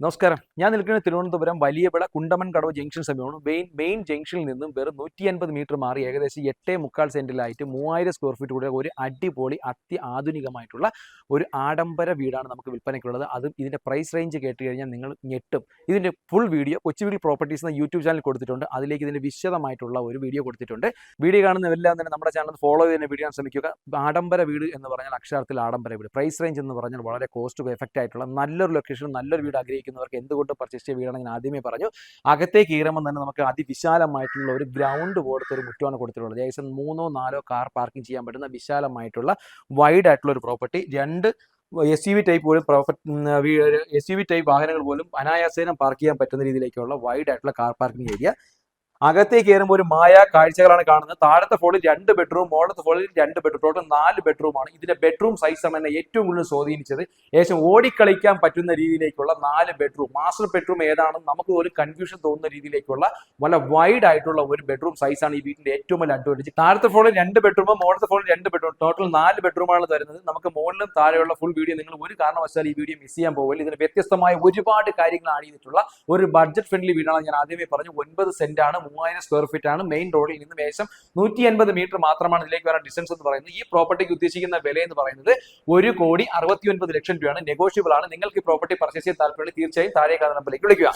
നമസ്കാരം. ഞാൻ നിൽക്കുന്നത് തിരുവനന്തപുരം വലിയവിള കുണ്ടമൺകടവ് ജംഗ്ഷൻ സമീപമാണ്. മെയിൻ ജംഗ്ഷനിൽ നിന്നും വെറും 150 മീറ്റർ മാറി ഏകദേശം 8.25 സെന്റിലായിട്ട് 3000 സ്ക്വയർ ഫീറ്റ് കൂടിയ ഒരു അടിപൊളി അത്യാധുനികമായിട്ടുള്ള ഒരു ആഡംബര വീടാണ് നമുക്ക് വിൽപ്പനയ്ക്കുള്ളത്. അതും ഇതിന്റെ പ്രൈസ് റേഞ്ച് കേട്ട് കഴിഞ്ഞാൽ നിങ്ങൾ ഞെട്ടും. ഇതിന്റെ ഫുൾ വീഡിയോ കൊച്ചുവീൽ പ്രോപ്പർട്ടീസ് എന്ന യൂട്യൂബ് ചാനൽ കൊടുത്തിട്ടുണ്ട്. അതിലേക്ക് ഇതിന്റെ വിശദമായിട്ടുള്ള ഒരു വീഡിയോ കൊടുത്തിട്ടുണ്ട്. വീഡിയോ കാണുന്നവരെല്ലാം തന്നെ നമ്മുടെ ചാനൽ ഫോളോ ചെയ്ത് വീഡിയോ ശ്രമിക്കുക. ആഡംബര വീട് എന്ന് പറഞ്ഞാൽ അക്ഷരത്തിൽ ആഡംബര വീട്. പ്രൈസ് റേഞ്ച് എന്ന് പറഞ്ഞാൽ വളരെ കോസ്റ്റ് എഫക്റ്റ് ആയിട്ടുള്ള നല്ലൊരു ലൊക്കേഷൻ, നല്ലൊരു വീട് ആഗ്രഹിക്കുന്നവർക്ക് എന്തുകൊണ്ട് പർച്ചേസ് ചെയ്യ വീടാണ് ഞാൻ ആദ്യമേ പറഞ്ഞു. അകത്തേക്ക് കയറുമ്പോൾ തന്നെ നമുക്ക് അതിവിശാലമായിട്ടുള്ള ഒരു ഗ്രൗണ്ട് പോലത്തെ ഒരു മുറ്റമാണ് കൊടുത്തിട്ടുള്ളത്. ഏകദേശം 3-4 കാർ പാർക്കിംഗ് ചെയ്യാൻ പറ്റുന്ന വിശാലമായിട്ടുള്ള വൈഡ് ആയിട്ടുള്ള ഒരു പ്രോപ്പർട്ടി. 2 SUV ടൈപ്പ് പോലും SUV ടൈപ്പ് വാഹനങ്ങൾ പോലും അനായാസേനം പാർക്ക് ചെയ്യാൻ പറ്റുന്ന രീതിയിലേക്കുള്ള വൈഡ് ആയിട്ടുള്ള കാർ പാർക്കിംഗ് ഏരിയ. അകത്തേക്ക് കയറുമ്പോൾ ഒരു മായ കാഴ്ചകളാണ് കാണുന്നത്. താഴത്തെ ഫ്ലോറിൽ 2 ബെഡ്റൂം, മുകളിലത്തെ ഫ്ലോറിൽ 2 ബെഡ്റൂം, ടോട്ടൽ 4 ബെഡ്റൂമാണ്. ഇതിന്റെ ബെഡ്റൂം സൈസാണ് എന്നെ ഏറ്റവും കൂടുതൽ സ്വാധീനിച്ചത്. ഏകദേശം ഓടിക്കളിക്കാൻ പറ്റുന്ന രീതിയിലേക്കുള്ള 4 ബെഡ്റൂം. മാസ്റ്റർ ബെഡ്റൂം ഏതാണെന്ന് നമുക്ക് ഒരു കൺഫ്യൂഷൻ തോന്നുന്ന രീതിയിലേക്കുള്ള വളരെ വൈഡ് ആയിട്ടുള്ള ഒരു ബെഡ്റൂം സൈസാണ് ഈ വീടിന്റെ ഏറ്റവും വലിയ അഡ്വാൻറ്റേജ്. താഴത്തെ ഫ്ലോറിൽ 2 ബെഡ്റൂം, മുകളിലത്തെ ഫ്ലോറിൽ 2 ബെഡ്റൂം, ടോട്ടൽ 4 ബെഡ്റൂമാണ് തരുന്നത്. നമുക്ക് മുകളിലും താഴെയുള്ള ഫുൾ വീഡിയോ നിങ്ങൾ ഒരു കാരണവശാലും ഈ വീഡിയോ മിസ് ചെയ്യാൻ പോകില്ല. ഇതിന് വ്യത്യസ്തമായ ഒരുപാട് കാര്യങ്ങൾ ആഡ് ചെയ്തിട്ടുള്ള ഒരു ബഡ്ജറ്റ് ഫ്രണ്ട്ലി വീടാണ്. ഞാൻ ആദ്യമേ പറഞ്ഞു 9 സെന്റാണ്, 3000 സ്ക്വയർ ഫീറ്റ് ആണ്. മെയിൻ റോഡിൽ നിന്ന് ഏകദേശം 150 മീറ്റർ മാത്രമാണ് ഇതിലേക്ക് വരാൻ ഡിസ്റ്റൻസ് എന്ന് പറയുന്നത്. ഈ പ്രോപ്പർട്ടിക്ക് ഉദ്ദേശിക്കുന്ന വില എന്ന് പറയുന്നത് 1,69,00,000 രൂപയാണ്. നെഗോഷ്യബിൾ ആണ്. നിങ്ങൾക്ക് ഈ പ്രോപ്പർട്ടി പർച്ചേസ് ചെയ്യാൻ താല്പര്യമുണ്ടെങ്കിൽ തീർച്ചയായും താഴെ കാണുന്ന നമ്പറിലേക്ക് വിളിക്കുക.